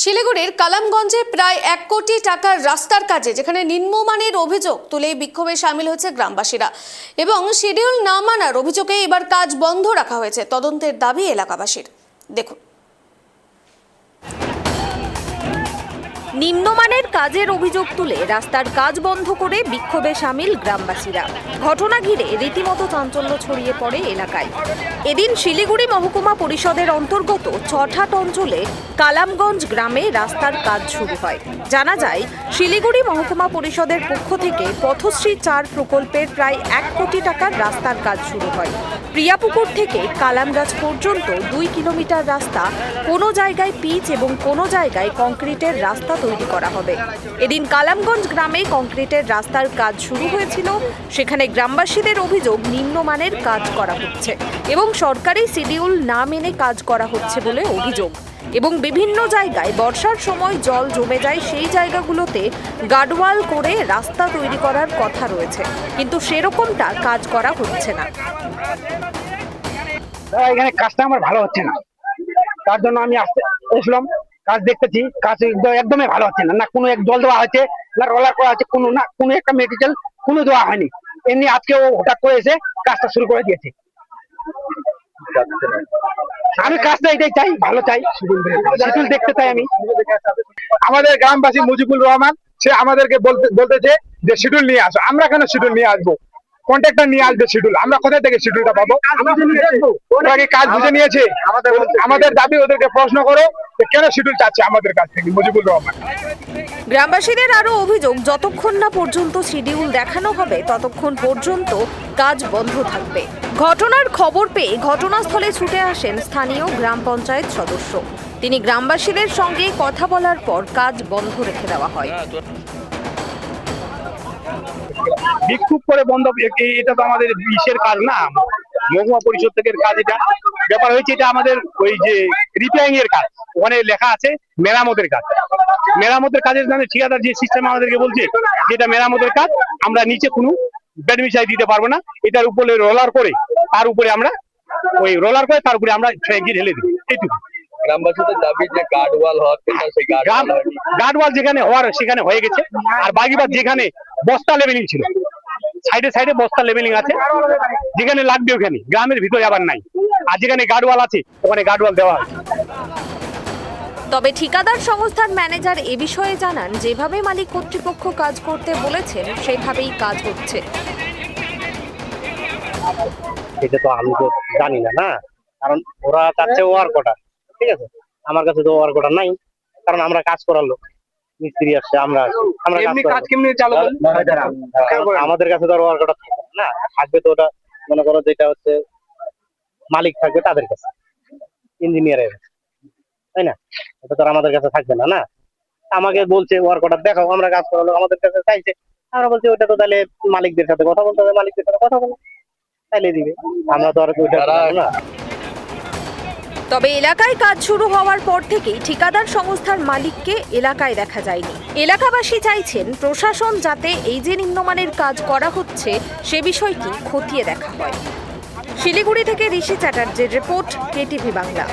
শিলিগুড়ির কালামগঞ্জে প্রায় 1 কোটি টাকার রাস্তার কাজে যেখানে নিম্নমানের অভিযোগ তুলে বিক্ষোভে সামিল হয়েছে গ্রামবাসীরা এবং শিডিউল না মানার অভিযোগে এবার কাজ বন্ধ রাখা হয়েছে। তদন্তের দাবি এলাকাবাসীর। দেখুন। নিম্নমানের কাজের অভিযোগ তুলে রাস্তার কাজ বন্ধ করে বিক্ষোভে সামিল গ্রামবাসীরা। ঘটনা ঘিরে রীতিমতো চাঞ্চল্য ছড়িয়ে পড়ে এলাকায়। এদিন শিলিগুড়ি মহকুমা পরিষদের অন্তর্গত চঠাট অঞ্চলে কালামগঞ্জ গ্রামে রাস্তার কাজ শুরু হয়। জানা যায়, শিলিগুড়ি মহকুমা পরিষদের পক্ষ থেকে পথশ্রী 4 প্রকল্পের প্রায় 1 কোটি টাকার রাস্তার কাজ শুরু হয়। প্রিয়াপুকুর থেকে কালামগাছ পর্যন্ত 2 কিলোমিটার রাস্তা, কোনো জায়গায় পিচ এবং কোনো জায়গায় কংক্রিটের রাস্তা তৈরি করা হবে। এদিন কালামগঞ্জ গ্রামে কংক্রিটের রাস্তার কাজ শুরু হয়েছিল। সেখানে গ্রামবাসীদের অভিযোগ নিম্নমানের কাজ করা হচ্ছে এবং সরকারি শিডিউল না মেনে কাজ করা হচ্ছে বলে অভিযোগ। এবং বিভিন্ন জায়গায় বর্ষার সময় জল জমে যায়, সেই জায়গাগুলোতে গার্ডওয়াল করে রাস্তা তৈরি করার কথা রয়েছে, কিন্তু সেরকমটা কাজ করা হচ্ছে না। এখানে কাজটা আমার ভালো হচ্ছে না, তার জন্য আমি আসলাম। কাজ দেখতেছি, কাজ একদমই ভালো হচ্ছে না। না কোনো এক জল দেওয়া হয়েছে, না রোলার করা আছে, কোনো একটা মেটেরিয়াল কোনো দেওয়া হয়নি। এমনি আজকে ও হঠাৎ করে এসে কাজটা শুরু করে দিয়েছে। আমি কাজটা এটাই চাই, ভালো চাই, শিডিউল দেখতে চাই আমি। আমাদের গ্রামবাসী মুজিবুর রহমান সে আমাদেরকে বলতেছে যে শিডিউল নিয়ে আসো। আমরা কেন শিডিউল নিয়ে আসবো? কন্ট্রাক্টর নিয়ে আসবে শিডিউল, আমরা কোথা থেকে শিডিউলটা পাবো? ওরা কি কাজ বুঝে নিয়েছে? আমাদের দাবি ওদেরকে প্রশ্ন করো কেন শিডিউল চাচ্ছে আমাদের কাছ থেকে মুজিবুর রহমান। গ্রামবাসীদের আরো অভিযোগ, যতক্ষণ না পর্যন্ত শিডিউল দেখানো হবে ততক্ষণ পর্যন্ত কাজ বন্ধ থাকবে। ঘটনার খবর পেয়ে ঘটনাস্থলে ছুটে আসেন স্থানীয় গ্রাম পঞ্চায়েত সদস্য। তিনি গ্রামবাসীদের সঙ্গে কথা বলার পর কাজ বন্ধ রেখে দেওয়া হয়। বিক্ষোভ করে বন্ধ, এটা তো আমাদের ইসের কাজ না, মহকুমা পরিষদ থেকে কাজ। এটা ব্যাপার হয়েছে, এটা আমাদের ওই যে রিপেয়ারিং এর কাজ, ওখানে লেখা আছে মেরামতের কাজ। মেরামতের কাজের নামে ঠিকাদার যে সিস্টেম আমাদেরকে বলছে যেটা মেরামতের কাজ, আমরা নিচে কোনো বেড মিশাই দিতে পারবো না। এটার উপরে রোলার করে, তার উপরে আমরা ওই রোলার করে তার উপরে আমরা ফ্রেঙ্কি ঢেলে দিই, এইটুকু। গ্রামবাসীদের দাবি যে গার্ডওয়াল হওয়ার কথা, সেই গার্ডওয়াল যেখানে হওয়ার সেখানে হয়ে গেছে। আর বাকিবার যেখানে বস্তা লেভেলিং ছিল, সাইডে সাইডে বস্তা লেভেলিং আছে, যেখানে লাগবে ওখানে, গ্রামের ভিতরে আবার নাই। আর যেখানে গার্ডওয়াল আছে ওখানে গার্ডওয়াল দেওয়া আছে। তবে ঠিকাদার সংস্থার ম্যানেজার এ বিষয়ে জানান, যেভাবে মালিক কর্তৃপক্ষ কাজ করতে বলেছেন সেভাবেই কাজ হচ্ছে। এটা তো আমি তো জানি না, না, কারণ ওরা চাচ্ছে ওয়ার্ক অর্ডার, ঠিক আছে। আমার কাছে তো ওয়ার্ক অর্ডার নাই, কারণ আমরা কাজ করার লোক, মিস্ত্রি আসছে, আমরা কাজ কেমনি চালু আমাদের কাছে তো আর ওয়ার্ক অর্ডার থাকবে না। থাকবে তো ওটা মনে করো যেটা হচ্ছে মালিক থাকবে তাদের কাছে, ইঞ্জিনিয়ারের কাছে, তাই না? এটা তো আমাদের কাছে থাকবে না। না, আমাকে বলছে ওয়ার্ক অর্ডার দেখাও, আমরা কাজ করার লোক, আমাদের কাছে চাইছে, আমরা বলছি ওটা তো তাহলে মালিকদের সাথে কথা বলতে হবে, মালিকদের সাথে কথা বলো, তাইলে দিবে। আমরা তো আর ওইটা না। তবে এলাকায় কাজ শুরু হওয়ার পর থেকেই ঠিকাদার সংস্থার মালিককে এলাকায় দেখা যায়নি। এলাকাবাসী চাইছেন প্রশাসন যাতে এই যে নিম্নমানের কাজ করা হচ্ছে সে বিষয়টি খতিয়ে দেখা হয়। শিলিগুড়ি থেকে ঋষি চ্যাটার্জির রিপোর্ট, কেটিভি বাংলা।